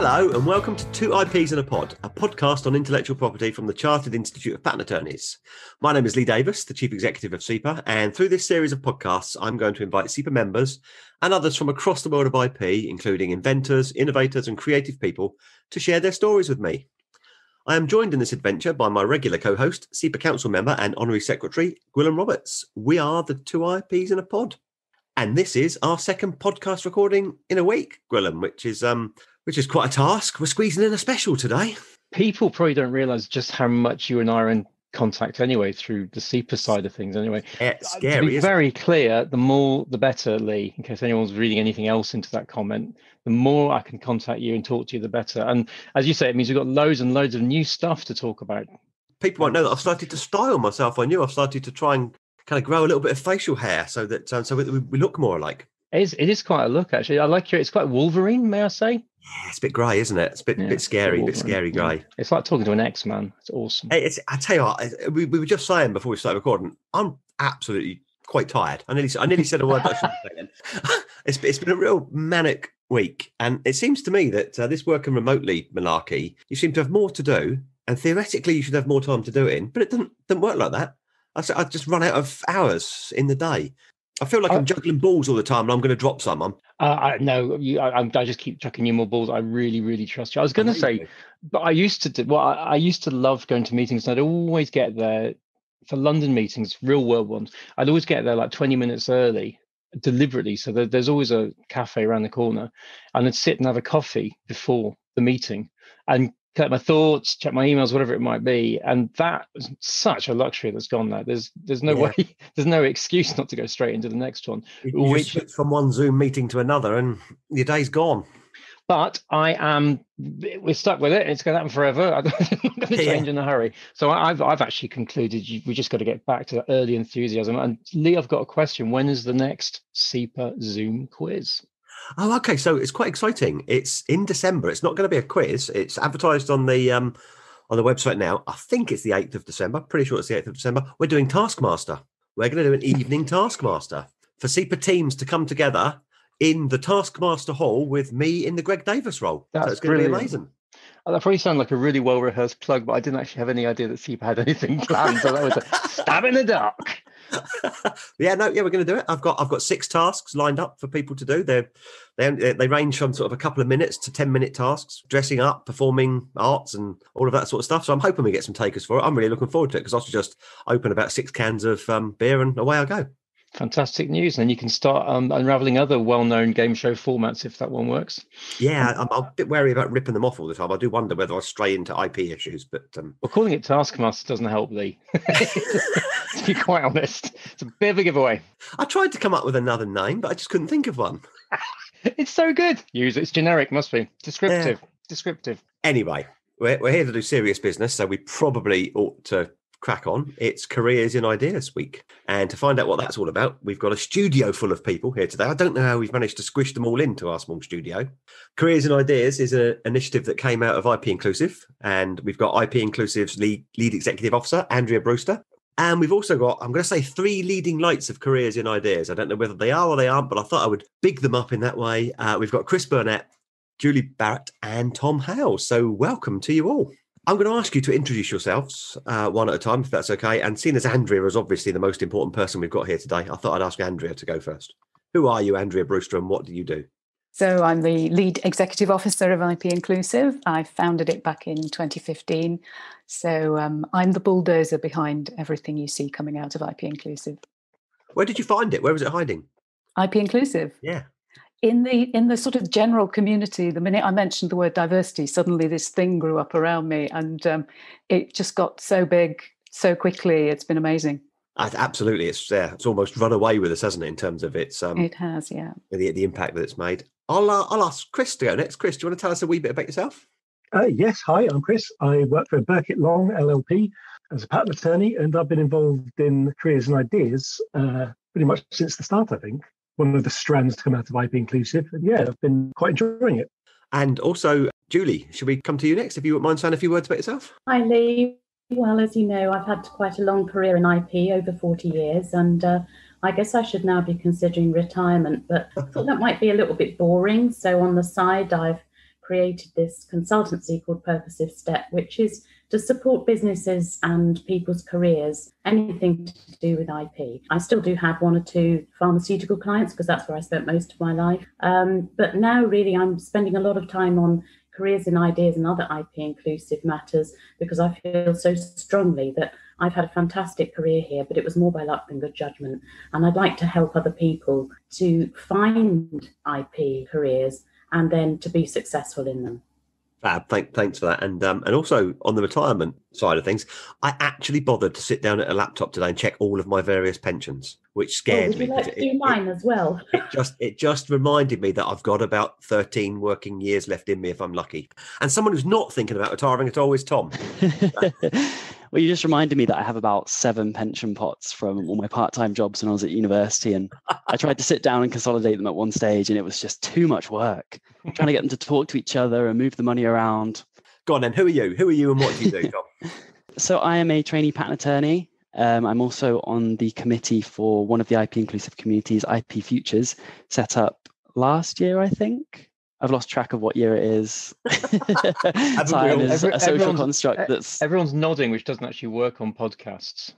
Hello and welcome to Two IPs in a Pod, a podcast on intellectual property from the Chartered Institute of Patent Attorneys. My name is Lee Davies, the Chief Executive of SEPA, and through this series of podcasts, I'm going to invite SEPA members and others from across the world of IP, including inventors, innovators and creative people, to share their stories with me. I am joined in this adventure by my regular co-host, SEPA Council member and Honorary Secretary, Gwilym Roberts. We are the Two IPs in a Pod. And this is our second podcast recording in a week, Gwilym, which is quite a task. We're squeezing in a special today. People probably don't realise just how much you and I are in contact anyway through the SEPA side of things anyway. It's scary, to be very clear, the more the better, Lee, in case anyone's reading anything else into that comment. The more I can contact you and talk to you, the better. And as you say, it means we've got loads and loads of new stuff to talk about. People won't know that I've started to style myself on you. I've started to try and kind of grow a little bit of facial hair so that we look more alike. It is quite a look, actually. I like it's quite Wolverine, may I say? Yeah, it's a bit grey, isn't it? It's a bit scary, a bit scary grey. Yeah. It's like talking to an X-Man. It's awesome. I tell you what, we were just saying before we started recording, I'm absolutely quite tired. I nearly said a word that I shouldn't say then. It's been a real manic week, and it seems to me that this working remotely malarkey, you seem to have more to do, and theoretically you should have more time to do it in, but it doesn't work like that. I just run out of hours in the day. I feel like I'm juggling balls all the time and I'm going to drop some. I just keep chucking you more balls. I really, really trust you. I was going to say, but I used to love going to meetings, and I'd always get there for London meetings, real world ones. I'd always get there like 20 minutes early, deliberately. So there's always a cafe around the corner, and I'd sit and have a coffee before the meeting and collect my thoughts, check my emails, whatever it might be. And that was such a luxury that's gone now. There's no way, there's no excuse not to go straight into the next one. You just switch from one Zoom meeting to another and your day's gone. But we're stuck with it. It's going to happen forever. I'm not going to change in a hurry. So I've actually concluded we just got to get back to early enthusiasm. And Lee, I've got a question. When is the next SEPA Zoom quiz? Oh, okay. So it's quite exciting. It's in December. It's not going to be a quiz. It's advertised on the website now. I think it's the 8th of December. Pretty sure it's the 8th of December. We're doing Taskmaster. We're going to do an evening Taskmaster for SEPA teams to come together in the Taskmaster hall with me in the Greg Davies role. So it's going to be amazing. That probably sounded like a really well-rehearsed plug, but I didn't actually have any idea that SEPA had anything planned. So that was a stab in the dark. We're going to do it. I've got 6 tasks lined up for people to do. They range from sort of a couple of minutes to 10-minute tasks, dressing up, performing arts and all of that sort of stuff. So I'm hoping we get some takers for it. I'm really looking forward to it because I should just open about 6 cans of beer and away I go. Fantastic news. And then you can start unraveling other well-known game show formats if that one works. Yeah, I'm a bit wary about ripping them off all the time. I do wonder whether I'll stray into IP issues. But well, calling it Taskmaster doesn't help, Lee. To be quite honest, it's a bit of a giveaway. I tried to come up with another name, but I just couldn't think of one. It's so good. Use it. It's generic, must be. Descriptive. Anyway, we're here to do serious business, so we probably ought to crack on. It's Careers in Ideas Week. And to find out what that's all about, we've got a studio full of people here today. I don't know how we've managed to squish them all into our small studio. Careers in Ideas is an initiative that came out of IP Inclusive, and we've got IP Inclusive's lead executive officer, Andrea Brewster. And we've also got, I'm going to say, 3 leading lights of Careers in Ideas. I don't know whether they are or they aren't, but I thought I would big them up in that way. We've got Chris Burnett, Julie Barrett, and Tom Hailes. So welcome to you all. I'm going to ask you to introduce yourselves one at a time, if that's okay. And seeing as Andrea is obviously the most important person we've got here today, I thought I'd ask Andrea to go first. Who are you, Andrea Brewster, and what do you do? So I'm the lead executive officer of IP Inclusive. I founded it back in 2015. So I'm the bulldozer behind everything you see coming out of IP Inclusive. Where did you find it? Where was it hiding? IP Inclusive? Yeah. In the sort of general community, the minute I mentioned the word diversity, suddenly this thing grew up around me, and it just got so big so quickly. It's been amazing. Absolutely, it's almost run away with us, hasn't it? In terms of its, it has, yeah. The impact that it's made. I'll ask Chris to go next. Chris, do you want to tell us a wee bit about yourself? Yes, hi, I'm Chris. I work for Burkitt Long LLP as a patent attorney, and I've been involved in Careers and Ideas pretty much since the start, I think. One of the strands to come out of IP Inclusive. And yeah, I've been quite enjoying it. And also, Julie, should we come to you next? If you wouldn't mind saying a few words about yourself? Hi, Lee. Well, as you know, I've had quite a long career in IP, over 40 years, and I guess I should now be considering retirement, but I thought that might be a little bit boring. So on the side, I've created this consultancy called Purposive Step, which is to support businesses and people's careers, anything to do with IP. I still do have one or two pharmaceutical clients because that's where I spent most of my life. But now really I'm spending a lot of time on careers in ideas and other IP inclusive matters because I feel so strongly that I've had a fantastic career here, but it was more by luck than good judgment. And I'd like to help other people to find IP careers and then to be successful in them. Fab, thanks for that. And also on the retirement side of things, I actually bothered to sit down at a laptop today and check all of my various pensions, which scared me. Would you like to do mine as well? It just reminded me that I've got about 13 working years left in me if I'm lucky. And someone who's not thinking about retiring at all is Tom. Well, you just reminded me that I have about 7 pension pots from all my part-time jobs when I was at university. And I tried to sit down and consolidate them at one stage, and it was just too much work. Trying to get them to talk to each other and move the money around. Go on then, who are you? Who are you and what do you do, Tom? So I am a trainee patent attorney. I'm also on the committee for one of the IP inclusive communities, IP Futures, set up last year, I think. I've lost track of what year it is. Time is a social construct that's... Everyone's nodding, which doesn't actually work on podcasts.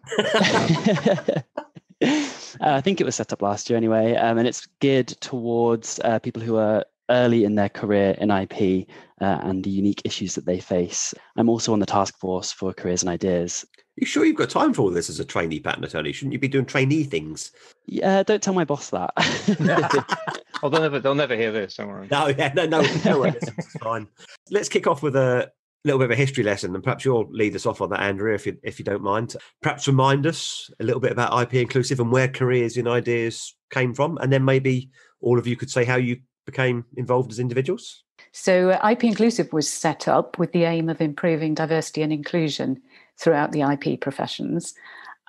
I think it was set up last year anyway, and it's geared towards people who are early in their career in IP and the unique issues that they face. I'm also on the task force for careers and ideas. You sure you've got time for all this as a trainee patent attorney? Shouldn't you be doing trainee things? Yeah, don't tell my boss that. Oh, they'll never hear this, don't worry. No, it's fine. Let's kick off with a little bit of a history lesson, and perhaps you'll lead us off on that, Andrea, if you don't mind. Perhaps remind us a little bit about IP Inclusive and where Careers in Ideas came from, and then maybe all of you could say how you became involved as individuals. So IP Inclusive was set up with the aim of improving diversity and inclusion throughout the IP professions.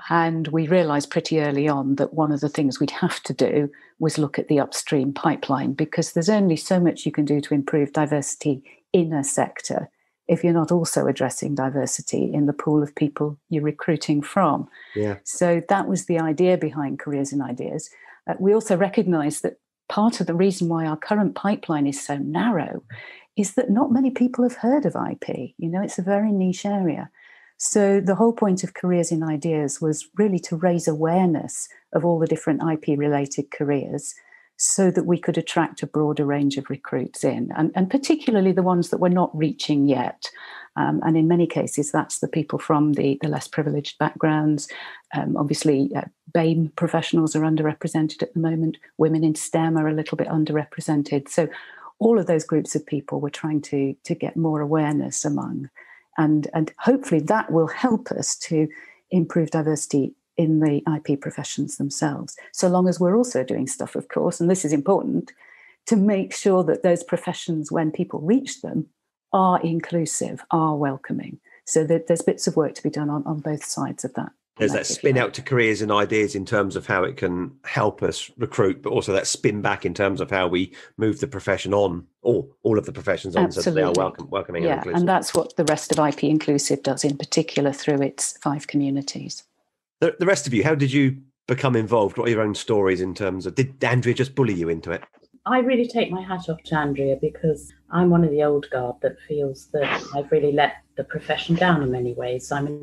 And we realised pretty early on that one of the things we'd have to do was look at the upstream pipeline, because there's only so much you can do to improve diversity in a sector if you're not also addressing diversity in the pool of people you're recruiting from. Yeah. So that was the idea behind Careers in Ideas. We also recognised that part of the reason why our current pipeline is so narrow is that not many people have heard of IP. You know, it's a very niche area. So the whole point of Careers in Ideas was really to raise awareness of all the different IP-related careers so that we could attract a broader range of recruits in, and particularly the ones that we're not reaching yet. And in many cases, that's the people from the less privileged backgrounds. Obviously, BAME professionals are underrepresented at the moment. Women in STEM are a little bit underrepresented. So all of those groups of people we're trying to get more awareness among. And hopefully that will help us to improve diversity in the IP professions themselves, so long as we're also doing stuff, of course, and this is important, to make sure that those professions, when people reach them, are inclusive, are welcoming. So that there's bits of work to be done on both sides of that. There's that spin out to Careers and Ideas in terms of how it can help us recruit, but also that spin back in terms of how we move the profession on, or all of the professions on, so that they are welcoming and inclusive. And that's what the rest of IP Inclusive does, in particular through its 5 communities. The rest of you, how did you become involved? What are your own stories in terms of, did Andrea just bully you into it? I really take my hat off to Andrea, because I'm one of the old guard that feels that I've really let the profession down in many ways. I mean,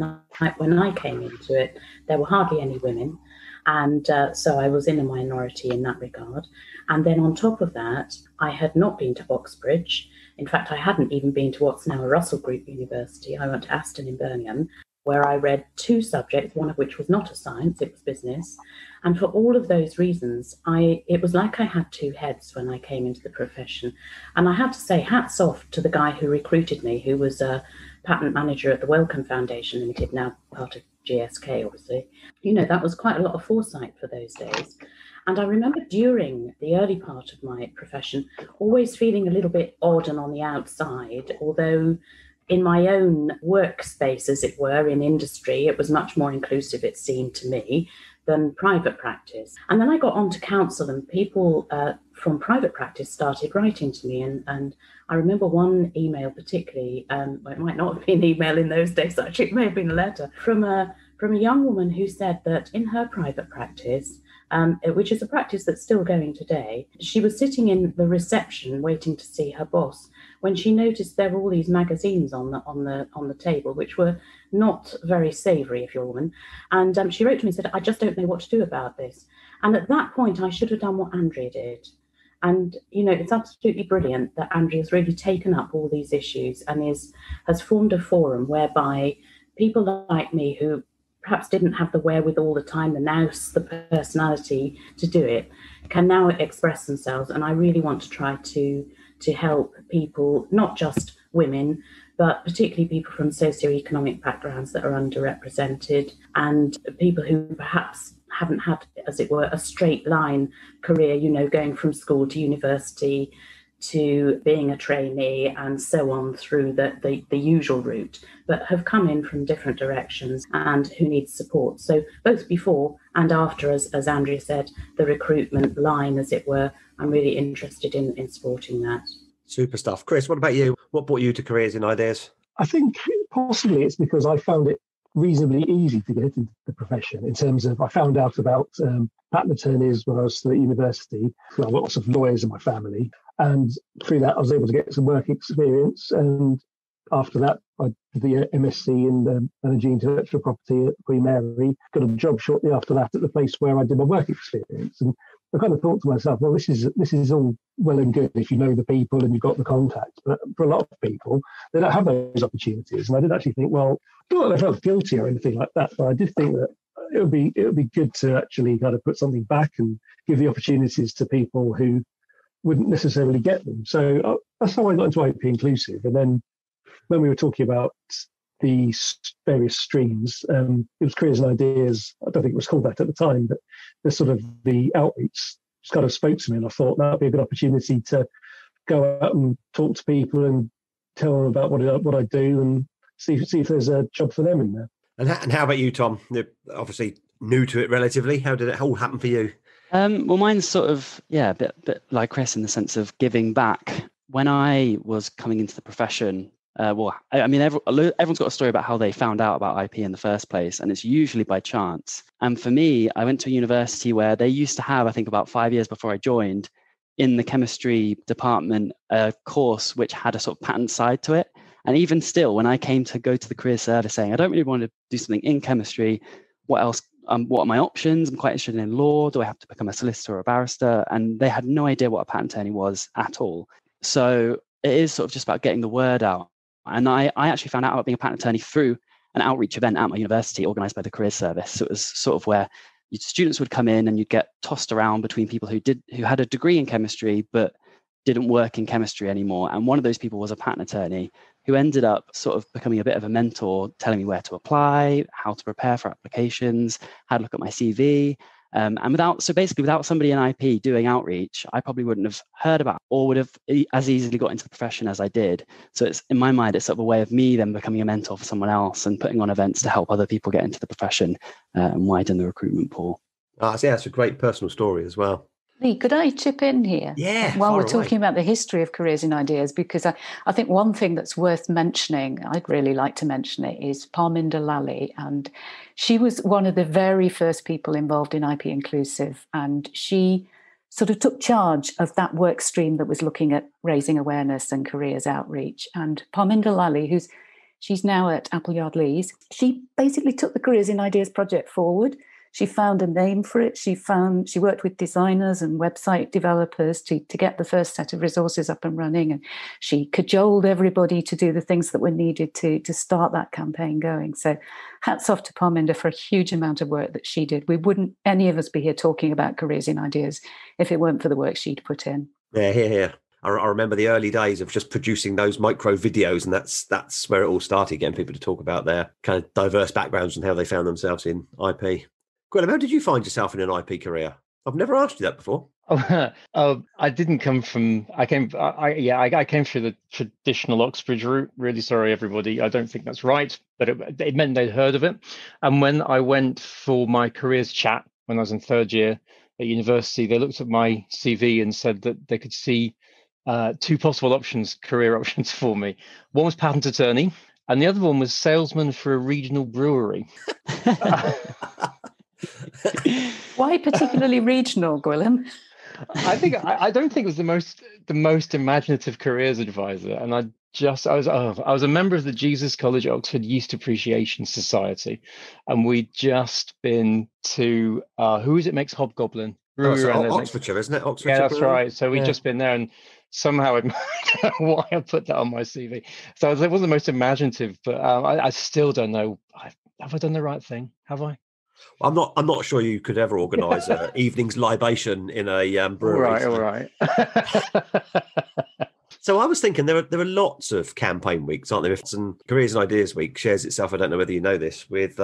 when I came into it, there were hardly any women. And so I was in a minority in that regard. And then on top of that, I had not been to Oxbridge. In fact, I hadn't even been to what's now a Russell Group University. I went to Aston in Birmingham, where I read 2 subjects, one of which was not a science, it was business. And for all of those reasons, it was like I had 2 heads when I came into the profession. And I have to say, hats off to the guy who recruited me, who was a patent manager at the Wellcome Foundation Limited, now part of GSK, obviously. You know, that was quite a lot of foresight for those days. And I remember during the early part of my profession, always feeling a little bit odd and on the outside, although in my own workspace, as it were, in industry, it was much more inclusive, it seemed to me, than private practice. And then I got on to council, and people from private practice started writing to me. And I remember one email particularly, well, it might not have been email in those days, actually, it may have been a letter, from a young woman who said that in her private practice, which is a practice that's still going today, she was sitting in the reception waiting to see her boss, when she noticed there were all these magazines on the table, which were not very savoury if you're a woman. And she wrote to me and said, I just don't know what to do about this. And at that point, I should have done what Andrea did. And, it's absolutely brilliant that Andrea's really taken up all these issues and has formed a forum whereby people like me who perhaps didn't have the wherewithal, the time, the nous, the personality to do it, can now express themselves. And I really want to try to help people, not just women, but particularly people from socioeconomic backgrounds that are underrepresented and people who perhaps haven't had, as it were, a straight line career, going from school to university to being a trainee and so on through the usual route, but have come in from different directions and who need support. So both before and after, as Andrea said, the recruitment line, as it were, I'm really interested in supporting that. Super stuff. Chris, what about you? What brought you to Careers in Ideas? I think possibly it's because I found it reasonably easy to get into the profession in terms of I found out about patent attorneys when I was still at university. I've got lots of lawyers in my family. And through that, I was able to get some work experience. And after that, I did the MSc in Energy Intellectual Property at Queen Mary. Got a job shortly after that at the place where I did my work experience. And I kind of thought to myself, well, this is all well and good if you know the people and you've got the contacts. But for a lot of people, they don't have those opportunities. And I did actually think, well, not that I felt guilty or anything like that, but I did think that it would be good to actually kind of put something back and give the opportunities to people who wouldn't necessarily get them. So that's how I got into IP Inclusive. And then when we were talking about the various streams, it was Careers and Ideas. I don't think it was called that at the time, but the outreach just kind of spoke to me, and I thought that would be a good opportunity to go out and talk to people and tell them about what I do and see if there's a job for them in there. And how about you, Tom? You're obviously new to it relatively. How did it all happen for you? Well, mine's a bit like Chris in the sense of giving back. When I was coming into the profession, everyone's got a story about how they found out about IP in the first place, and it's usually by chance. And for me, I went to a university where they used to have, I think about 5 years before I joined, in the chemistry department, a course which had a sort of patent side to it. And even still, when I came to go to the career service saying, I don't really want to do something in chemistry, what else? What are my options? I'm quite interested in law. Do I have to become a solicitor or a barrister? And they had no idea what a patent attorney was at all. So it is sort of just about getting the word out. And I actually found out about being a patent attorney through an outreach event at my university organised by the career service. So it was sort of where students would come in and you'd get tossed around between people who had a degree in chemistry but didn't work in chemistry anymore. And one of those people was a patent attorney who ended up sort of becoming a bit of a mentor, telling me where to apply, how to prepare for applications, how to look at my CV. And without somebody in IP doing outreach, I probably wouldn't have heard about or would have as easily got into the profession as I did. So it's, in my mind, it's sort of a way of me then becoming a mentor for someone else and putting on events to help other people get into the profession and widen the recruitment pool. That's a great personal story as well. Lee, could I chip in here? Yeah. While we're talking about the history of Careers in Ideas, because I think one thing that's worth mentioning, I'd really like to mention it, is Parminder Lally. And she was one of the very first people involved in IP Inclusive. And she sort of took charge of that work stream that was looking at raising awareness and careers outreach. And Parminder Lally, she's now at Appleyard Lees, she basically took the Careers in Ideas project forward. She found a name for it. She worked with designers and website developers to get the first set of resources up and running. And she cajoled everybody to do the things that were needed to start that campaign going. So hats off to Parminder for a huge amount of work that she did. We wouldn't, any of us, be here talking about Careers in Ideas if it weren't for the work she'd put in. Yeah, here. I remember the early days of just producing those micro videos, and that's where it all started, getting people to talk about their kind of diverse backgrounds and how they found themselves in IP. Gwilym, how did you find yourself in an IP career? I've never asked you that before. I didn't come from. I came through the traditional Oxbridge route. Really sorry, everybody. I don't think that's right, but it meant they'd heard of it. And when I went for my careers chat when I was in third year at university, they looked at my CV and said that they could see two possible career options for me. One was patent attorney, and the other one was salesman for a regional brewery. Why particularly regional, Gwilym? I don't think it was the most imaginative careers advisor, and I was a member of the Jesus College Oxford Yeast Appreciation Society, and we'd just been to who is it makes Hobgoblin? Oxfordshire, isn't it? Oxfordshire. Yeah, that's right. So we'd just been there, and somehow I don't know why I put that on my CV. So it wasn't the most imaginative, but I still don't know. Have I done the right thing? Have I? I'm not sure you could ever organise an evening's libation in a brewery. All right. So I was thinking there are lots of campaign weeks, aren't there? And Careers and Ideas Week shares itself, I don't know whether you know this, with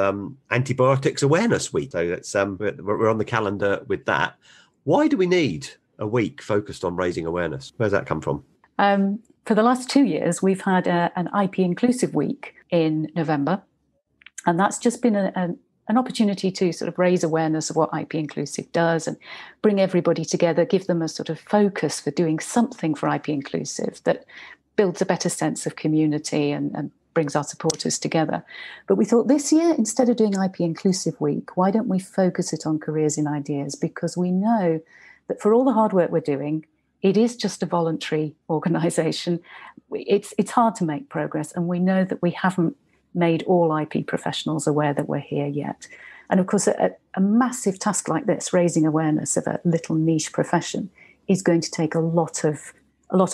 Antibiotics Awareness Week. So that's we're on the calendar with that. Why do we need a week focused on raising awareness? Where's that come from? For the last 2 years, we've had an IP Inclusive Week in November. And that's just been an opportunity to sort of raise awareness of what IP Inclusive does and bring everybody together, give them a sort of focus for doing something for IP Inclusive that builds a better sense of community and brings our supporters together. But we thought this year, instead of doing IP Inclusive Week, why don't we focus it on Careers in Ideas? Because we know that for all the hard work we're doing, it is just a voluntary organisation. It's hard to make progress, and we know that we haven't made all IP professionals aware that we're here yet. And of course, a massive task like this, raising awareness of a little niche profession, is going to take a lot of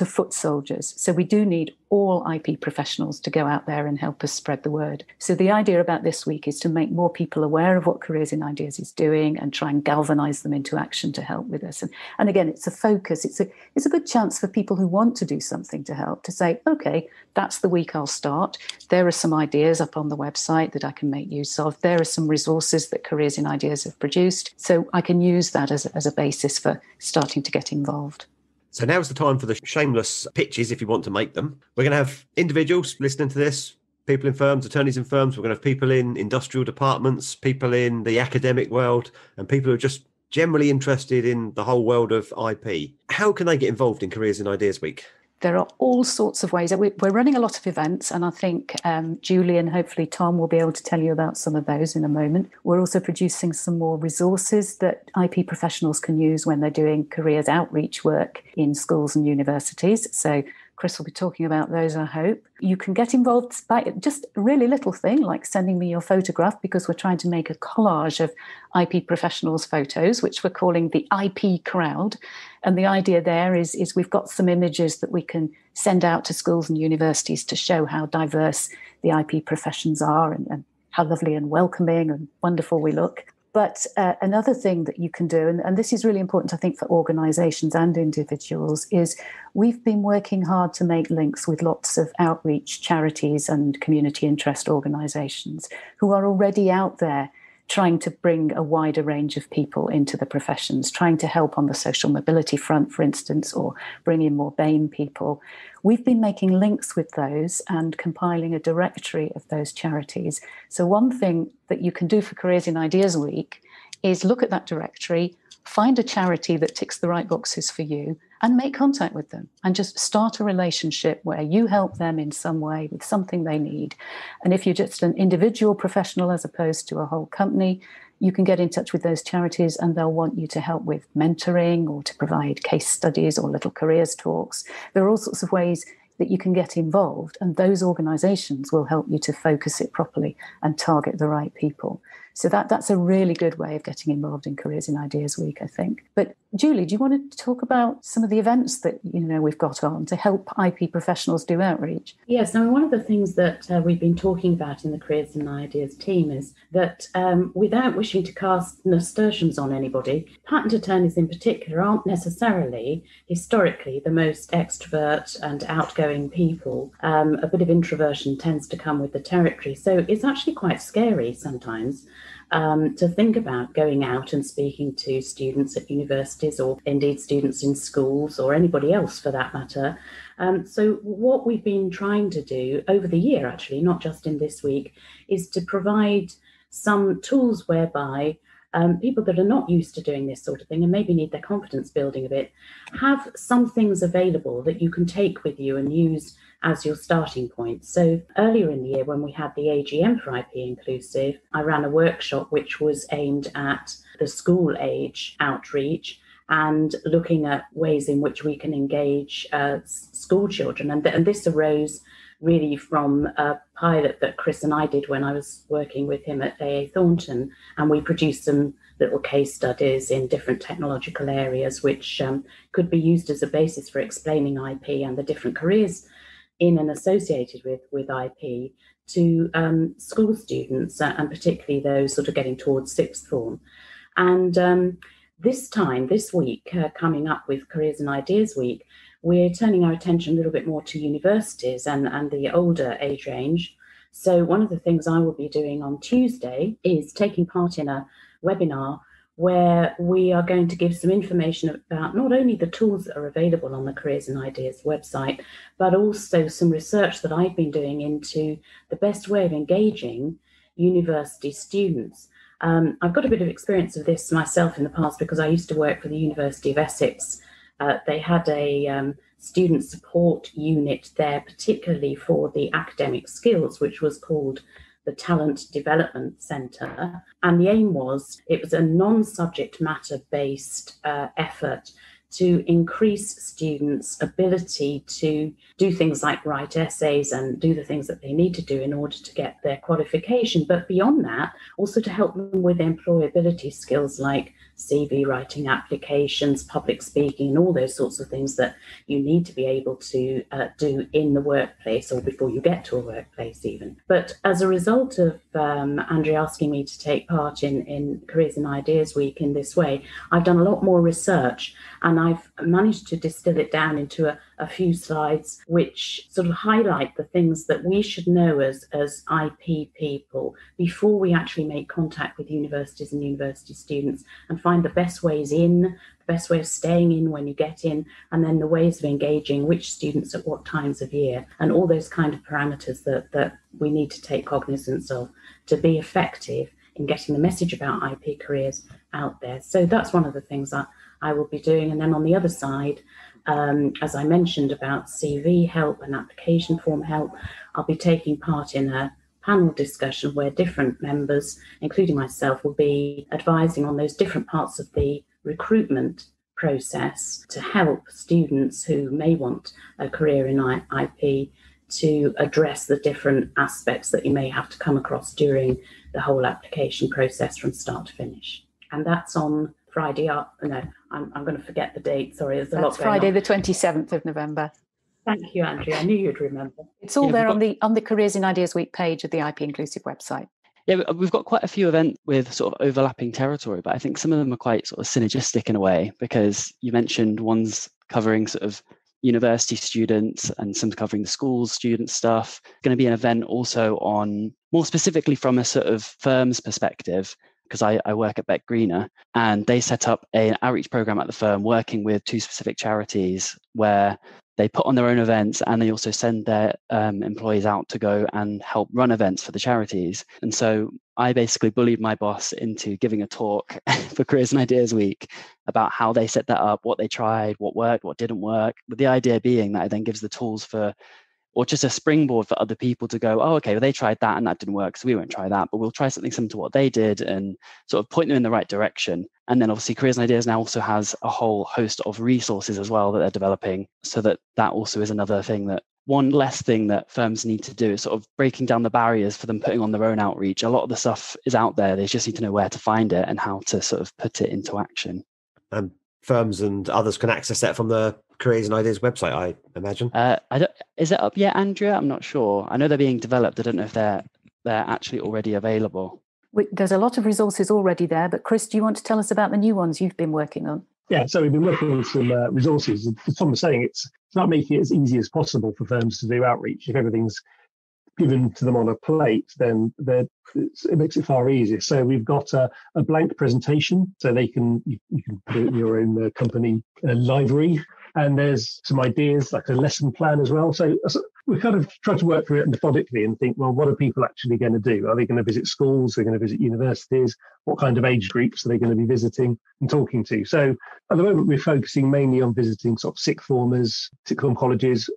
foot soldiers. So we do need all IP professionals to go out there and help us spread the word. So the idea about this week is to make more people aware of what Careers in Ideas is doing and try and galvanise them into action to help with us. And again, it's a focus. It's a good chance for people who want to do something to help to say, okay, that's the week I'll start. There are some ideas up on the website that I can make use of. There are some resources that Careers in Ideas have produced. So I can use that as a basis for starting to get involved. So now's the time for the shameless pitches, if you want to make them. We're going to have individuals listening to this, people in firms, attorneys in firms. We're going to have people in industrial departments, people in the academic world, and people who are just generally interested in the whole world of IP. How can they get involved in Careers in Ideas Week? There are all sorts of ways. We're running a lot of events, and I think Julie and hopefully Tom will be able to tell you about some of those in a moment. We're also producing some more resources that IP professionals can use when they're doing careers outreach work in schools and universities. So Chris will be talking about those, I hope. You can get involved by just a really little thing like sending me your photograph, because we're trying to make a collage of IP professionals' photos, which we're calling the IP crowd. And the idea there is we've got some images that we can send out to schools and universities to show how diverse the IP professions are and how lovely and welcoming and wonderful we look. But another thing that you can do, and this is really important, I think, for organisations and individuals, is we've been working hard to make links with lots of outreach charities and community interest organisations who are already out there trying to bring a wider range of people into the professions, trying to help on the social mobility front, for instance, or bring in more BAME people. We've been making links with those and compiling a directory of those charities. So one thing that you can do for Careers in Ideas Week is look at that directory, find a charity that ticks the right boxes for you, and make contact with them and just start a relationship where you help them in some way with something they need. And if you're just an individual professional as opposed to a whole company, you can get in touch with those charities and they'll want you to help with mentoring or to provide case studies or little careers talks. There are all sorts of ways that you can get involved, and those organisations will help you to focus it properly and target the right people. So that's a really good way of getting involved in Careers in Ideas Week, I think. But Julie, do you want to talk about some of the events that we've got on to help IP professionals do outreach? Yes, now one of the things that we've been talking about in the Careers and Ideas team is that without wishing to cast nasturtiums on anybody, patent attorneys in particular aren't necessarily historically the most extrovert and outgoing people. A bit of introversion tends to come with the territory. So it's actually quite scary sometimes to think about going out and speaking to students at universities or indeed students in schools or anybody else for that matter. So what we've been trying to do over the year, actually, not just in this week, is to provide some tools whereby people that are not used to doing this sort of thing and maybe need their confidence building a bit, have some things available that you can take with you and use as your starting point. So earlier in the year, when we had the AGM for IP Inclusive, I ran a workshop which was aimed at the school age outreach. and looking at ways in which we can engage school children. And this arose really from a pilot that Chris and I did when I was working with him at AA Thornton, and we produced some little case studies in different technological areas which could be used as a basis for explaining IP and the different careers in and associated with IP to school students, and particularly those sort of getting towards sixth form. And this week, coming up with Careers and Ideas Week, we're turning our attention a little bit more to universities and the older age range. So one of the things I will be doing on Tuesday is taking part in a webinar where we are going to give some information about not only the tools that are available on the Careers and Ideas website, but also some research that I've been doing into the best way of engaging university students. I've got a bit of experience of this myself in the past because I used to work for the University of Essex. They had a student support unit there, particularly for the academic skills, which was called the Talent Development Centre. And the aim was, it was a non-subject matter based effort to increase students' ability to do things like write essays and do the things that they need to do in order to get their qualification. But beyond that, also to help them with employability skills like CV writing, applications, public speaking, and all those sorts of things that you need to be able to do in the workplace or before you get to a workplace even. But as a result of Andrea asking me to take part in Careers and Ideas Week in this way, I've done a lot more research, and I've managed to distill it down into a few slides which sort of highlight the things that we should know as IP people before we actually make contact with universities and university students, and find the best ways in, the best way of staying in when you get in, and then the ways of engaging which students at what times of year, and all those kind of parameters that we need to take cognizance of to be effective in getting the message about IP careers out there. So that's one of the things that I will be doing. And then on the other side, as I mentioned about CV help and application form help, I'll be taking part in a panel discussion where different members, including myself, will be advising on those different parts of the recruitment process to help students who may want a career in IP to address the different aspects that you may have to come across during the whole application process from start to finish. And that's on Friday. I'm going to forget the date. Sorry, there's a lot going Friday, on. the 27th of November. Thank you, Andrea. I knew you'd remember. It's all there on the Careers and Ideas Week page of the IP Inclusive website. Yeah, we've got quite a few events with sort of overlapping territory, but I think some of them are quite sort of synergistic in a way, because you mentioned one's covering sort of university students and some covering the schools student stuff. Going to be an event also on, more specifically from a sort of firm's perspective, because I work at Beck Greener, and they set up an outreach program at the firm working with two specific charities where they put on their own events, and they also send their employees out to go and help run events for the charities. And so I basically bullied my boss into giving a talk for Careers and Ideas Week about how they set that up, what they tried, what worked, what didn't work, with the idea being that it then gives the tools for, or just a springboard for other people to go, oh, okay, well, they tried that and that didn't work, so we won't try that, but we'll try something similar to what they did, and sort of point them in the right direction. And then obviously Careers and Ideas now also has a whole host of resources as well that they're developing, so that also is another thing, that one less thing that firms need to do is sort of breaking down the barriers for them putting on their own outreach. A lot of the stuff is out there. They just need to know where to find it and how to sort of put it into action. Firms and others can access that from the Careers and Ideas website, I imagine. Is it up yet, Andrea? I'm not sure. I know they're being developed. I don't know if they're actually already available. There's a lot of resources already there, but Chris, do you want to tell us about the new ones you've been working on? Yeah, so we've been working on some resources. As Tom was saying, it's not making it as easy as possible for firms to do outreach. If everything's given to them on a plate, then it makes it far easier. So we've got a blank presentation, so you can put it in your own company library. And there's some ideas, like a lesson plan as well. So we kind of try to work through it methodically and think, well, what are people actually going to do? Are they going to visit schools? Are they going to visit universities? What kind of age groups are they going to be visiting and talking to? So at the moment, we're focusing mainly on visiting sort of sixth formers, sixth form colleges,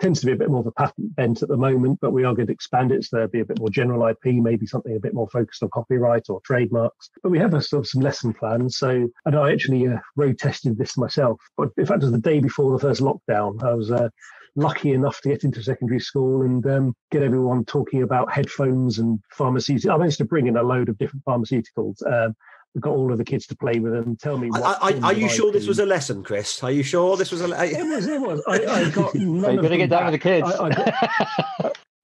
tends to be a bit more of a patent bent at the moment, but we are going to expand it. So there'll be a bit more general IP, maybe something a bit more focused on copyright or trademarks. But we have a sort of some lesson plans. So, and I actually road tested this myself. But in fact, it was the day before the first lockdown. I was lucky enough to get into secondary school and get everyone talking about headphones and pharmaceuticals. I managed to bring in a load of different pharmaceuticals. We got all of the kids to play with them. Tell me, are you sure this was a lesson, Chris? Are you sure this was a lesson? It was. I got none You've got to get down with the kids.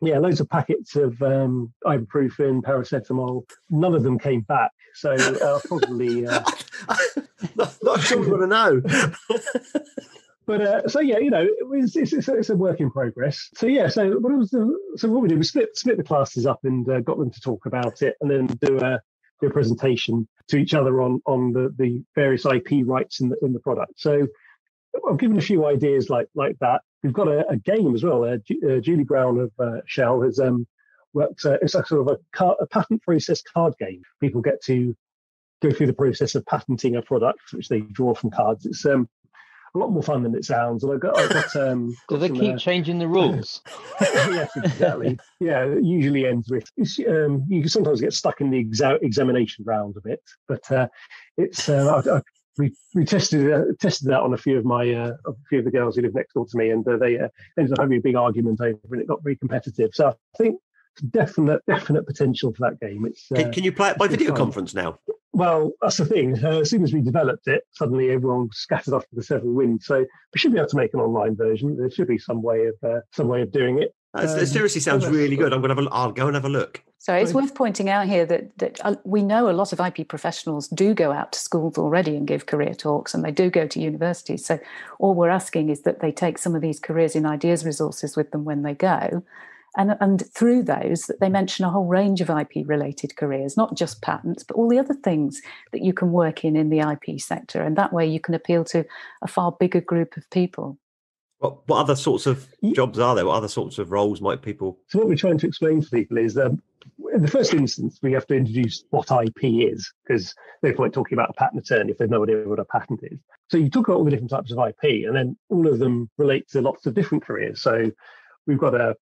Yeah, loads of packets of ibuprofen, paracetamol. None of them came back. So probably... not sure we want to know. But so yeah, it's a work in progress. So yeah, so what we did was split the classes up and got them to talk about it, and then do a presentation to each other on the various IP rights in the product. So I've given a few ideas like that. We've got a game as well. Julie Brown of Shell has worked. It's a sort of a patent process card game. People get to go through the process of patenting a product, which they draw from cards. It's a lot more fun than it sounds. And I've got do they keep changing the rules? Yes, exactly. Yeah, it usually ends with you can sometimes get stuck in the examination round a bit, but it's we tested that on a few of the girls who live next door to me, and they ended up having a big argument over it, and it got very competitive. So I think definite potential for that game. It's can you play it by video conference now? Well, that's the thing. As soon as we developed it, suddenly everyone scattered off to the seven winds. So we should be able to make an online version. There should be some way of doing it. It seriously sounds really good. I'll go and have a look. So it's worth pointing out here that we know a lot of IP professionals do go out to schools already and give career talks, and they do go to universities. So all we're asking is that they take some of these careers in ideas resources with them when they go. And through those, that they mention a whole range of IP-related careers, not just patents, but all the other things that you can work in the IP sector. And that way you can appeal to a far bigger group of people. What other sorts of jobs are there? What other sorts of roles might people... So what we're trying to explain to people is that in the first instance, we have to introduce what IP is, because no point talking about a patent attorney if they've no idea what a patent is. So you talk about all the different types of IP, and then all of them relate to lots of different careers. So we've got a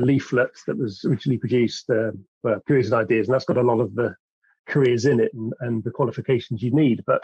leaflet that was originally produced for Careers and Ideas, and that's got a lot of the careers in it and the qualifications you need. But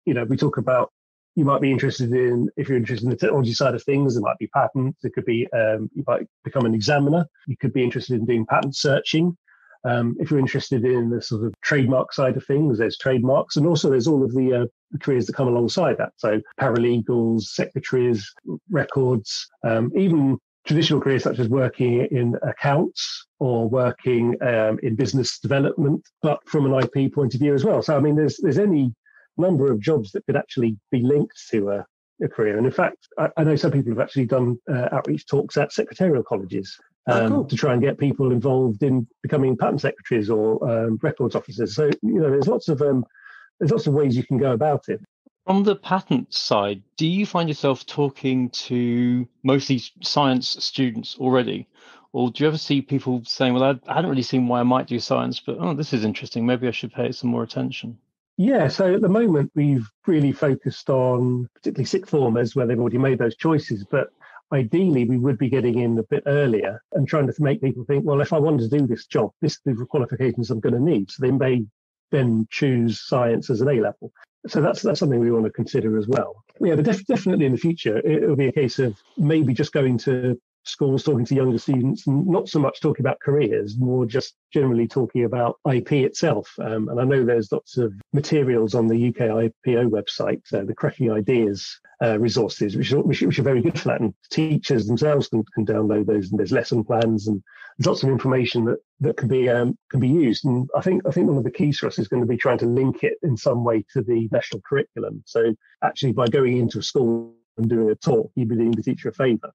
we talk about, you might be interested in, if you're interested in the technology side of things, there might be patents. It could be you might become an examiner. You could be interested in doing patent searching. If you're interested in the sort of trademark side of things, there's trademarks, and also there's all of the careers that come alongside that. So paralegals, secretaries, records, even traditional careers such as working in accounts or working in business development, but from an IP point of view as well. So, I mean, there's any number of jobs that could actually be linked to a career. And in fact, I know some people have actually done outreach talks at secretarial colleges to try and get people involved in becoming patent secretaries or records officers. So, there's lots of ways you can go about it. From the patent side, do you find yourself talking to mostly science students already? Or do you ever see people saying, well, I hadn't really seen why I might do science, but, this is interesting. Maybe I should pay some more attention. Yeah, so at the moment, we've really focused on particularly sixth formers where they've already made those choices. But ideally, we would be getting in a bit earlier and trying to make people think, well, if I wanted to do this job, these are the qualifications I'm going to need. So they may then choose science as an A-level. So that's something we want to consider as well. Yeah, but definitely in the future, it'll be a case of maybe just going to schools, talking to younger students, and not so much talking about careers, more just generally talking about IP itself. And I know there's lots of materials on the UK IPO website, the Cracking Ideas resources, which are very good for that. And teachers themselves can download those, and there's lesson plans and there's lots of information that can be used. And I think one of the keys for us is going to be trying to link it in some way to the national curriculum. So actually, by going into a school and doing a talk, you'd be doing the teacher a favour.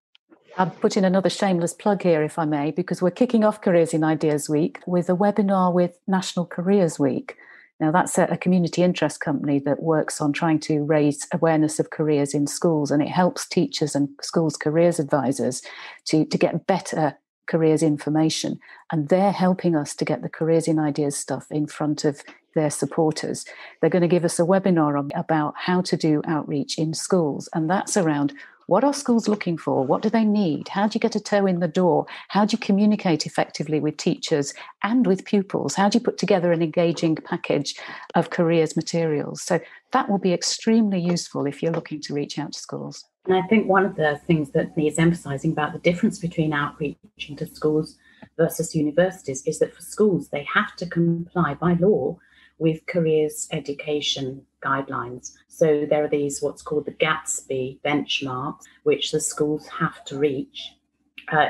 I'll put in another shameless plug here, if I may, because we're kicking off Careers in Ideas Week with a webinar with National Careers Week. Now, that's a community interest company that works on trying to raise awareness of careers in schools, and it helps teachers and schools' careers advisors to get better careers information. And they're helping us to get the Careers in Ideas stuff in front of their supporters. They're going to give us a webinar about how to do outreach in schools, and that's around What are schools looking for? What do they need? How do you get a toe in the door? How do you communicate effectively with teachers and with pupils? How do you put together an engaging package of careers materials? So that will be extremely useful if you're looking to reach out to schools. And I think one of the things that needs emphasising about the difference between outreaching to schools versus universities is that for schools, they have to comply by law with careers education guidelines. So there are these what's called the Gatsby benchmarks, which the schools have to reach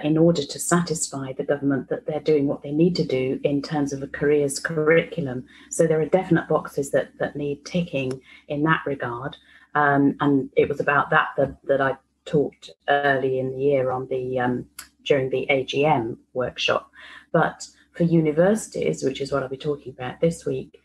in order to satisfy the government that they're doing what they need to do in terms of a careers curriculum. So there are definite boxes that need ticking in that regard. And it was about that I talked early in the year on the during the AGM workshop. But for universities, which is what I'll be talking about this week,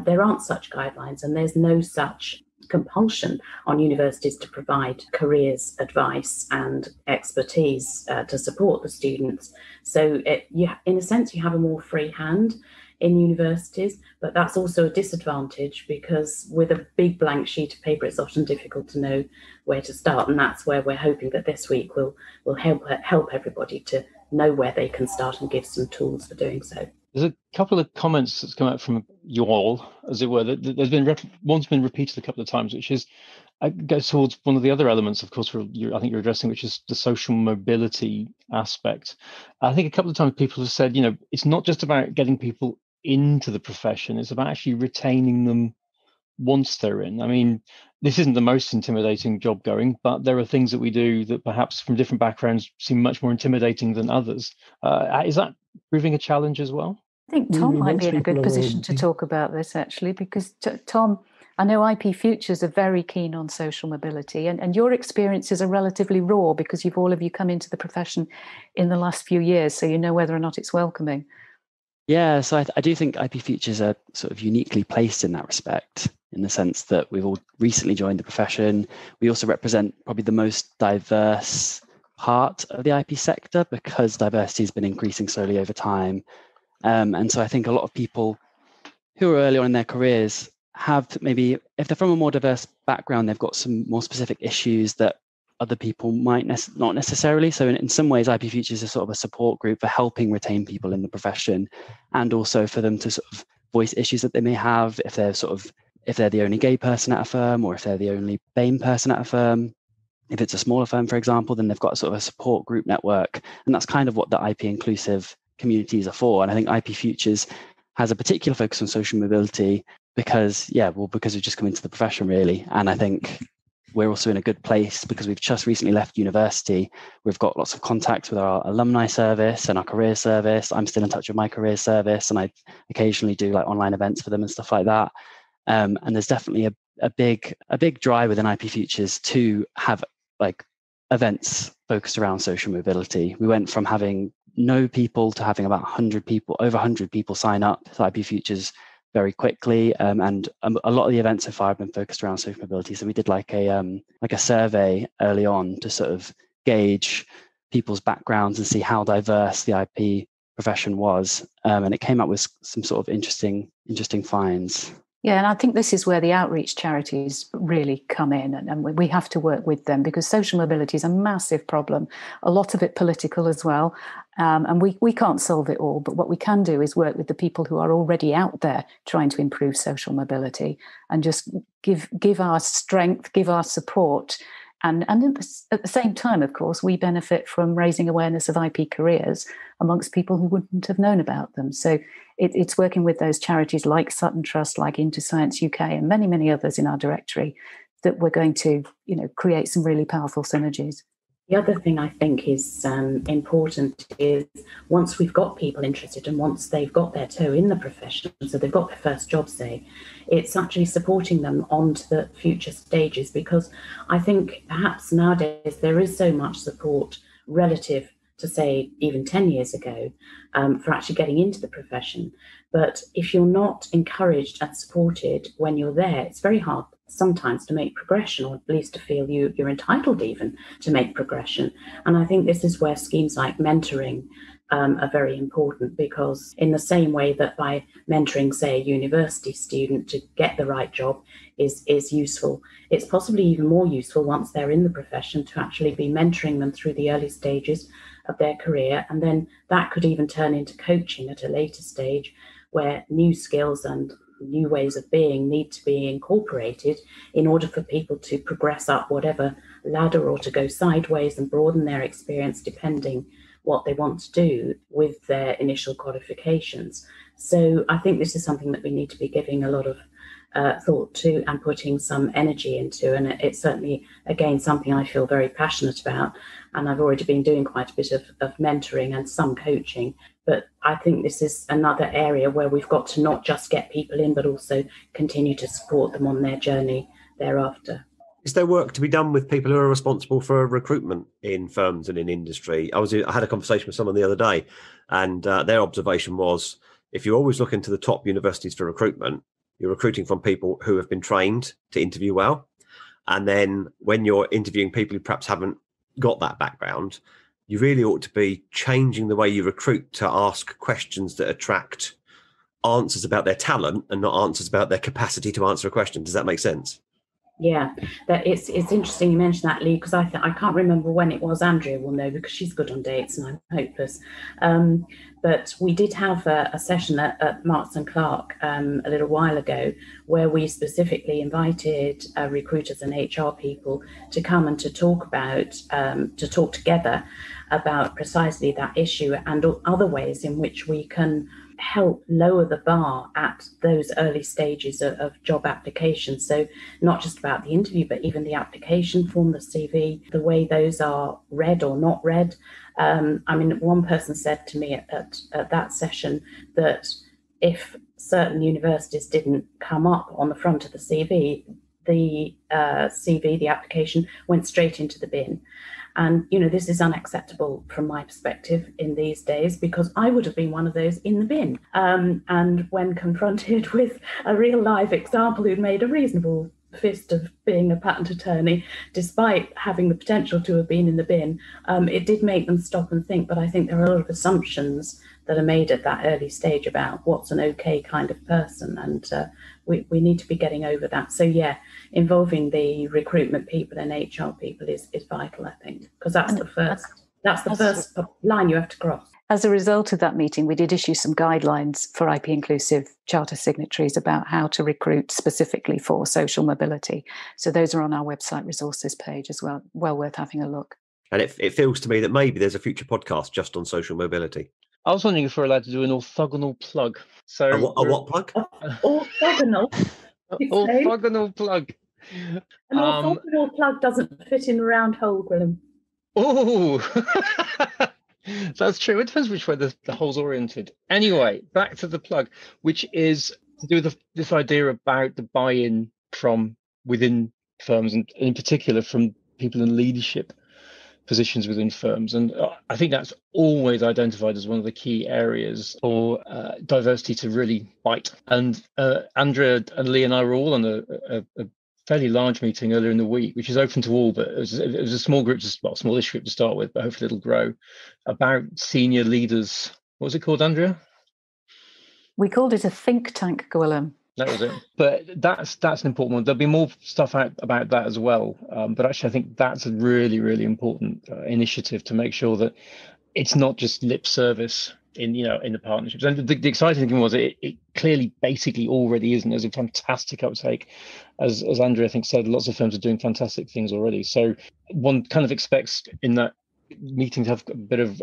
there aren't such guidelines, and there's no such compulsion on universities to provide careers advice and expertise to support the students. So in a sense, you have a more free hand in universities, but that's also a disadvantage because with a big blank sheet of paper, it's often difficult to know where to start. And that's where we're hoping that this week will help everybody to know where they can start and give some tools for doing so. There's a couple of comments that's come out from you all, as it were. There's been one's been repeated a couple of times, which is goes towards one of the other elements, of course, I think you're addressing, which is the social mobility aspect. I think a couple of times people have said, it's not just about getting people into the profession; it's about actually retaining them once they're in. I mean, this isn't the most intimidating job going, but there are things that we do that perhaps from different backgrounds seem much more intimidating than others. Is that proving a challenge as well? I think Tom might be in a good position to talk about this, actually, because Tom, I know IP Futures are very keen on social mobility, and your experiences are relatively raw because all of you come into the profession in the last few years, so you know whether or not it's welcoming. Yeah, so I do think IP Futures are sort of uniquely placed in that respect, in the sense that we've all recently joined the profession. We also represent probably the most diverse part of the IP sector because diversity has been increasing slowly over time. And so I think a lot of people who are early on in their careers have maybe, if they're from a more diverse background, they've got some more specific issues that other people might not necessarily. So in some ways, IP Futures is sort of a support group for helping retain people in the profession, and also for them to sort of voice issues that they may have if they're the only gay person at a firm, or if they're the only BAME person at a firm. If it's a smaller firm, for example, then they've got sort of a support group network. And that's kind of what the IP inclusive communities are for. And I think IP Futures has a particular focus on social mobility because we've just come into the profession, really. And I think we're also in a good place because we've just recently left university. We've got lots of contacts with our alumni service and our career service. I'm still in touch with my career service, and I occasionally do like online events for them and stuff like that. And there's definitely a big drive within IP Futures to have like events focused around social mobility. We went from having no people to having about 100 people, over 100 people sign up to IP Futures very quickly, and a lot of the events so far have been focused around social mobility. So we did like a survey early on to sort of gauge people's backgrounds and see how diverse the IP profession was, and it came up with some sort of interesting finds. Yeah, and I think this is where the outreach charities really come in, and we have to work with them because social mobility is a massive problem, a lot of it political as well, and we can't solve it all, but what we can do is work with the people who are already out there trying to improve social mobility and just give our strength, give our support. And at the same time, of course, we benefit from raising awareness of IP careers amongst people who wouldn't have known about them. So it's working with those charities like Sutton Trust, like Into Science UK, and many, many others in our directory that we're going to, create some really powerful synergies. The other thing I think is important is once we've got people interested and once they've got their toe in the profession, so they've got their first job, say, it's actually supporting them onto the future stages, because I think perhaps nowadays there is so much support relative to, say, even 10 years ago for actually getting into the profession. But if you're not encouraged and supported when you're there, it's very hard sometimes to make progression, or at least to feel you're entitled even to make progression. And I think this is where schemes like mentoring are very important, because in the same way that by mentoring, say, a university student to get the right job is useful, it's possibly even more useful once they're in the profession to actually be mentoring them through the early stages of their career. And then that could even turn into coaching at a later stage, where new skills and new ways of being need to be incorporated in order for people to progress up whatever ladder, or to go sideways and broaden their experience depending what they want to do with their initial qualifications. So I think this is something that we need to be giving a lot of thought to and putting some energy into. And it's certainly, again, something I feel very passionate about. And I've already been doing quite a bit of mentoring and some coaching. But I think this is another area where we've got to not just get people in, but also continue to support them on their journey thereafter. Is there work to be done with people who are responsible for recruitment in firms and in industry? I had a conversation with someone the other day, and their observation was, if you're always looking to the top universities for recruitment, you're recruiting from people who have been trained to interview well. And then when you're interviewing people who perhaps haven't got that background, you really ought to be changing the way you recruit to ask questions that attract answers about their talent and not answers about their capacity to answer a question. Does that make sense? Yeah, that it's interesting you mentioned that, Lee, because I can't remember when it was. Andrea will know because she's good on dates and I'm hopeless. But we did have a session at Marks and Clark a little while ago, where we specifically invited recruiters and HR people to come and to talk together about precisely that issue and other ways in which we can help lower the bar at those early stages of job application. So not just about the interview, but even the application form, the CV, the way those are read or not read. I mean, one person said to me at that session that if certain universities didn't come up on the front of the CV, the application went straight into the bin. And, this is unacceptable from my perspective in these days, because I would have been one of those in the bin. And when confronted with a real live example who'd made a reasonable fist of being a patent attorney, despite having the potential to have been in the bin, it did make them stop and think. But I think there are a lot of assumptions that are made at that early stage about what's an okay kind of person. And we need to be getting over that. So, yeah, involving the recruitment people and HR people is vital, I think, because that's the first line you have to cross. As a result of that meeting, we did issue some guidelines for IP inclusive charter signatories about how to recruit specifically for social mobility. So those are on our website resources page as well. Well worth having a look. And it feels to me that maybe there's a future podcast just on social mobility. I was wondering if we're allowed to do an orthogonal plug. So a what plug? Orthogonal. Orthogonal plug. An orthogonal plug doesn't fit in a round hole, Gwilym. Oh, that's true. It depends which way the hole's oriented. Anyway, back to the plug, which is to do with this idea about the buy-in from within firms, and in particular from people in leadership positions within firms. And I think that's always identified as one of the key areas for diversity to really bite. And Andrea and Lee and I were all on a fairly large meeting earlier in the week, which is open to all, but it was a small group, smallish group to start with, but hopefully it'll grow, about senior leaders. What was it called, Andrea? We called it a think tank, Gwilym. That was it. But that's an important one. There'll be more stuff out about that as well. But actually, I think that's a really, really important initiative to make sure that it's not just lip service in the partnerships. And the exciting thing was it clearly basically already is, and there's a fantastic uptake. As Andrea, I think, said, lots of firms are doing fantastic things already. So one kind of expects in that meeting to have a bit of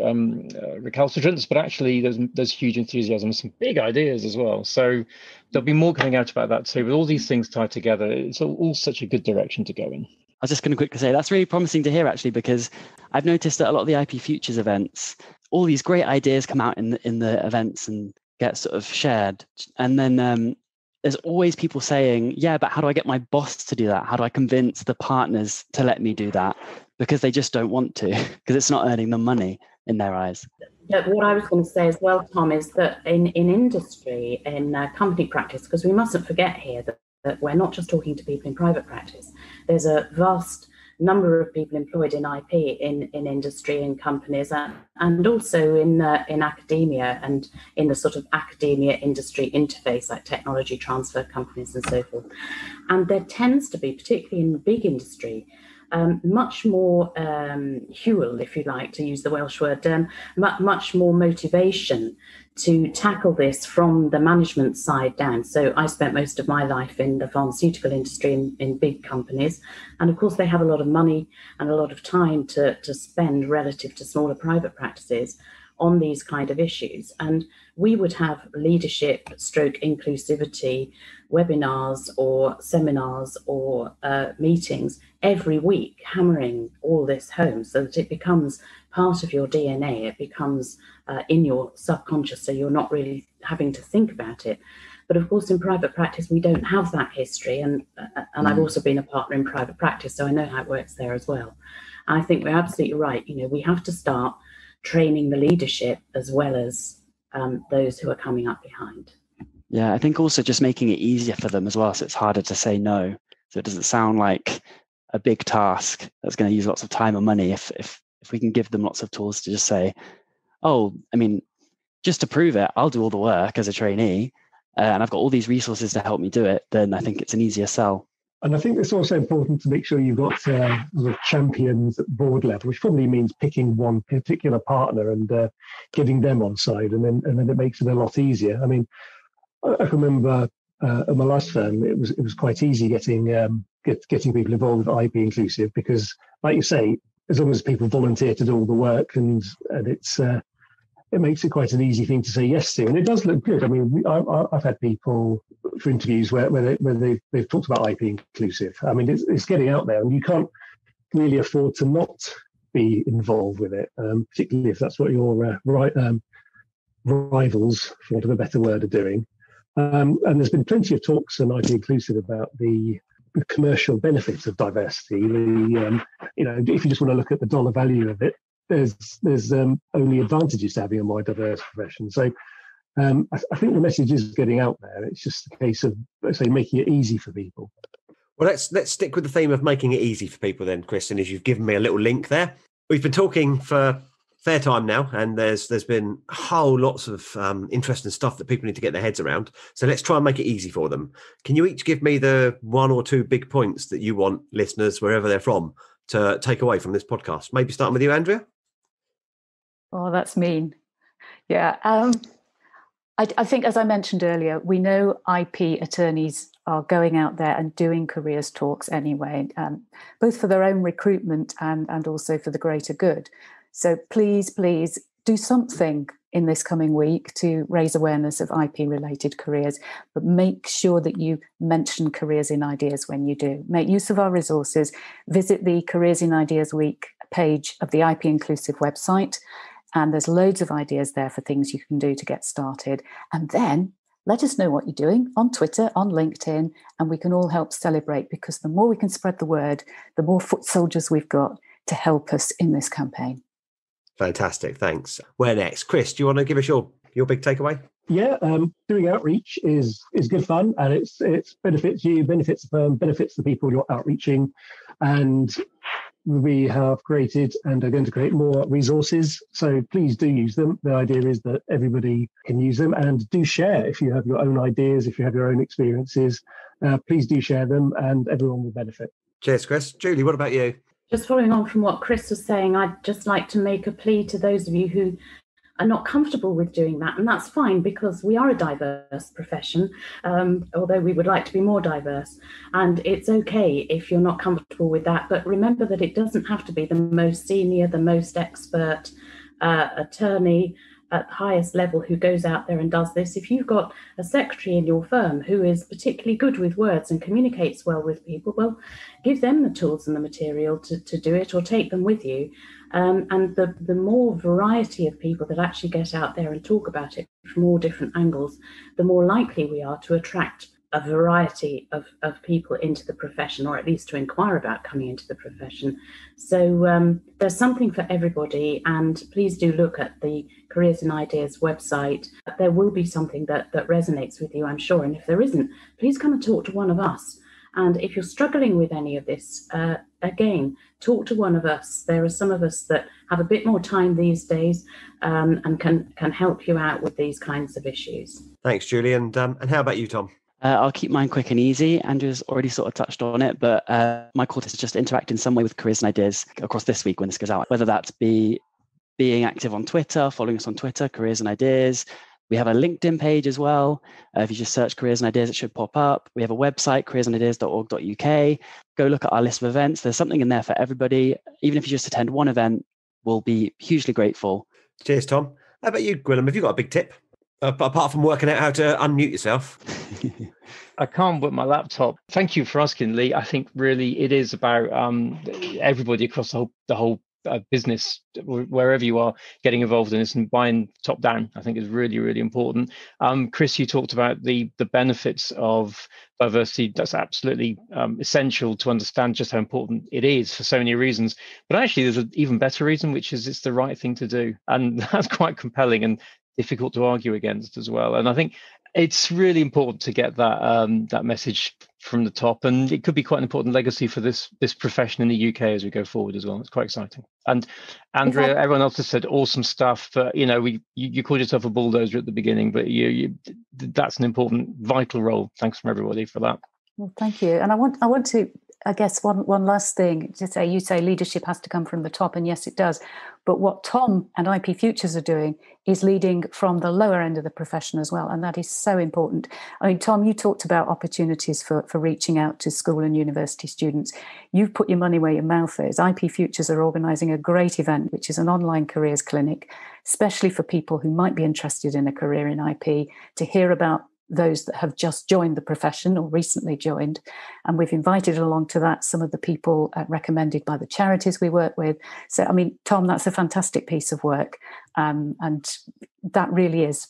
recalcitrance, but actually there's huge enthusiasm and some big ideas as well. So there'll be more coming out about that too. With all these things tied together, it's all such a good direction to go in. I was just going to quickly say that's really promising to hear, actually, because I've noticed that a lot of the IP Futures events, all these great ideas come out in the events and get sort of shared, and then there's always people saying, yeah, but how do I get my boss to do that? How do I convince the partners to let me do that? Because they just don't want to, because it's not earning them money in their eyes. What I was going to say as well, Tom, is that in industry, in company practice, because we mustn't forget here that we're not just talking to people in private practice. There's a vast number of people employed in IP in industry and companies, and also in academia and in the sort of academia industry interface, like technology transfer companies and so forth. And there tends to be, particularly in big industry, much more fuel, if you like, to use the Welsh word, much more motivation to tackle this from the management side down. So I spent most of my life in the pharmaceutical industry in big companies. And of course, they have a lot of money and a lot of time to spend relative to smaller private practices on these kind of issues. And we would have leadership stroke inclusivity webinars or seminars or meetings every week, hammering all this home so that it becomes part of your DNA. It becomes in your subconscious, so you're not really having to think about it. But of course, in private practice, we don't have that history. And I've also been a partner in private practice, so I know how it works there as well. And I think we're absolutely right. You know, we have to start training the leadership as well as those who are coming up behind. Yeah, I think also just making it easier for them as well, so it's harder to say no. So it doesn't sound like a big task that's going to use lots of time or money. If we can give them lots of tools to just say, oh, I mean, just to prove it, I'll do all the work as a trainee, and I've got all these resources to help me do it, then I think it's an easier sell. And I think it's also important to make sure you've got sort of champions at board level, which probably means picking one particular partner and getting them on side, and then it makes it a lot easier. I mean, I can remember at my last firm, it was quite easy getting people involved with IP Inclusive, because, like you say, as long as people volunteer to do all the work, and it makes it quite an easy thing to say yes to, and it does look good. I mean, I've had people for interviews where they've talked about IP Inclusive. I mean, it's getting out there, and you can't really afford to not be involved with it, particularly if that's what your rivals, for want of a better word, are doing. And there's been plenty of talks on IP Inclusive about the commercial benefits of diversity. If you just want to look at the dollar value of it, there's only advantages to having a more diverse profession. So I think the message is getting out there. It's just a case of, let's say, making it easy for people. Well, let's stick with the theme of making it easy for people then, Chris, and as you've given me a little link there. We've been talking for a fair time now, and there's been whole lots of interesting stuff that people need to get their heads around. So let's try and make it easy for them. Can you each give me the one or two big points that you want listeners, wherever they're from, to take away from this podcast? Maybe starting with you, Andrea? Oh, that's mean. Yeah. I think, as I mentioned earlier, we know IP attorneys are going out there and doing careers talks anyway, both for their own recruitment and also for the greater good. So please do something in this coming week to raise awareness of IP-related careers, but make sure that you mention Careers in Ideas when you do. Make use of our resources. Visit the Careers in Ideas Week page of the IP Inclusive website, and there's loads of ideas there for things you can do to get started. And then let us know what you're doing on Twitter, on LinkedIn, and we can all help celebrate, because the more we can spread the word, the more foot soldiers we've got to help us in this campaign. Fantastic, thanks. Where next? Chris, do you want to give us your big takeaway? Yeah, doing outreach is good fun, and it benefits you, benefits the firm, benefits the people you're outreaching, and we have created and are going to create more resources. So please do use them. The idea is that everybody can use them, and do share if you have your own ideas, if you have your own experiences. Please do share them, and everyone will benefit. Cheers, Chris. Julie, what about you? Just following on from what Chris was saying, I'd just like to make a plea to those of you who are not comfortable with doing that. And that's fine, because we are a diverse profession, although we would like to be more diverse. And it's okay if you're not comfortable with that. But remember that it doesn't have to be the most senior, the most expert attorney at the highest level who goes out there and does this. If you've got a secretary in your firm who is particularly good with words and communicates well with people, well, give them the tools and the material to do it, or take them with you. And the more variety of people that actually get out there and talk about it from all different angles, the more likely we are to attract a variety of people into the profession, or at least to inquire about coming into the profession. So there's something for everybody, and please do look at the Careers and Ideas website. There will be something that resonates with you, I'm sure, and if there isn't, please come and talk to one of us. And if you're struggling with any of this, again, talk to one of us. There are some of us that have a bit more time these days and can help you out with these kinds of issues. Thanks, Julie. And how about you, Tom? I'll keep mine quick and easy. Andrea's already sort of touched on it, but my call is just interact in some way with Careers and Ideas across this week when this goes out, whether that's being active on Twitter, following us on Twitter, Careers and Ideas. We have a LinkedIn page as well. If you just search Careers and Ideas, it should pop up. We have a website, careersandIdeas.org.uk. Go look at our list of events. There's something in there for everybody. Even if you just attend one event, we'll be hugely grateful. Cheers, Tom. How about you, Gwilym? Have you got a big tip? Apart from working out how to unmute yourself. I can't with my laptop. Thank you for asking, Lee. I think really it is about everybody across the whole business, wherever you are, getting involved in this and buying top down. I think is really, really important. Chris, you talked about the benefits of diversity. That's absolutely essential to understand just how important it is for so many reasons. But actually, there's an even better reason, which is it's the right thing to do, and that's quite compelling and difficult to argue against as well. And I think it's really important to get that message from the top, and it could be quite an important legacy for this profession in the UK as we go forward as well. It's quite exciting. And Andrea, everyone else has said awesome stuff, but you called yourself a bulldozer at the beginning, but that's an important, vital role. Thanks from everybody for that. Well, thank you. And I want to, I guess, one last thing to say. You say leadership has to come from the top, and yes, it does. But what Tom and IP Futures are doing is leading from the lower end of the profession as well, and that is so important. I mean, Tom, you talked about opportunities for reaching out to school and university students. You've put your money where your mouth is. IP Futures are organising a great event, which is an online careers clinic, especially for people who might be interested in a career in IP, to hear about those that have just joined the profession or recently joined. And we've invited along to that some of the people recommended by the charities we work with. So, I mean, Tom, that's a fantastic piece of work. And that really is,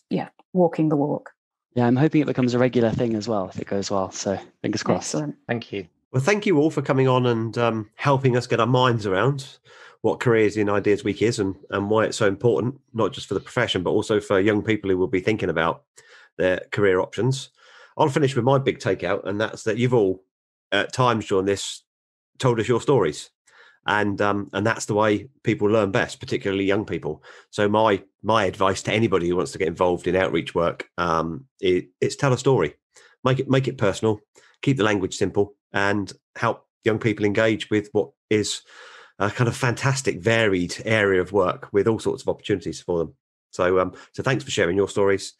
walking the walk. Yeah, I'm hoping it becomes a regular thing as well if it goes well. So fingers crossed. Excellent. Thank you. Well, thank you all for coming on and helping us get our minds around what Careers in Ideas Week is and why it's so important, not just for the profession, but also for young people who will be thinking about their career options. I'll finish with my big takeout, and that's that you've all at times during this told us your stories, and that's the way people learn best, particularly young people. So my advice to anybody who wants to get involved in outreach work is tell a story, make it personal, keep the language simple, and help young people engage with what is a kind of fantastic, varied area of work with all sorts of opportunities for them. So thanks for sharing your stories.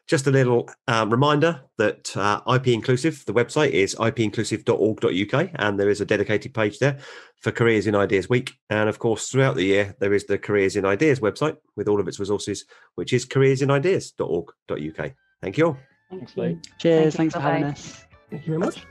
Just a little reminder that IP Inclusive, the website is ipinclusive.org.uk, and there is a dedicated page there for Careers in Ideas Week. And of course, throughout the year, there is the Careers in Ideas website with all of its resources, which is careersinideas.org.uk. Thank you all. Thanks, Lee. Cheers. Thanks for having us. Thank you very much.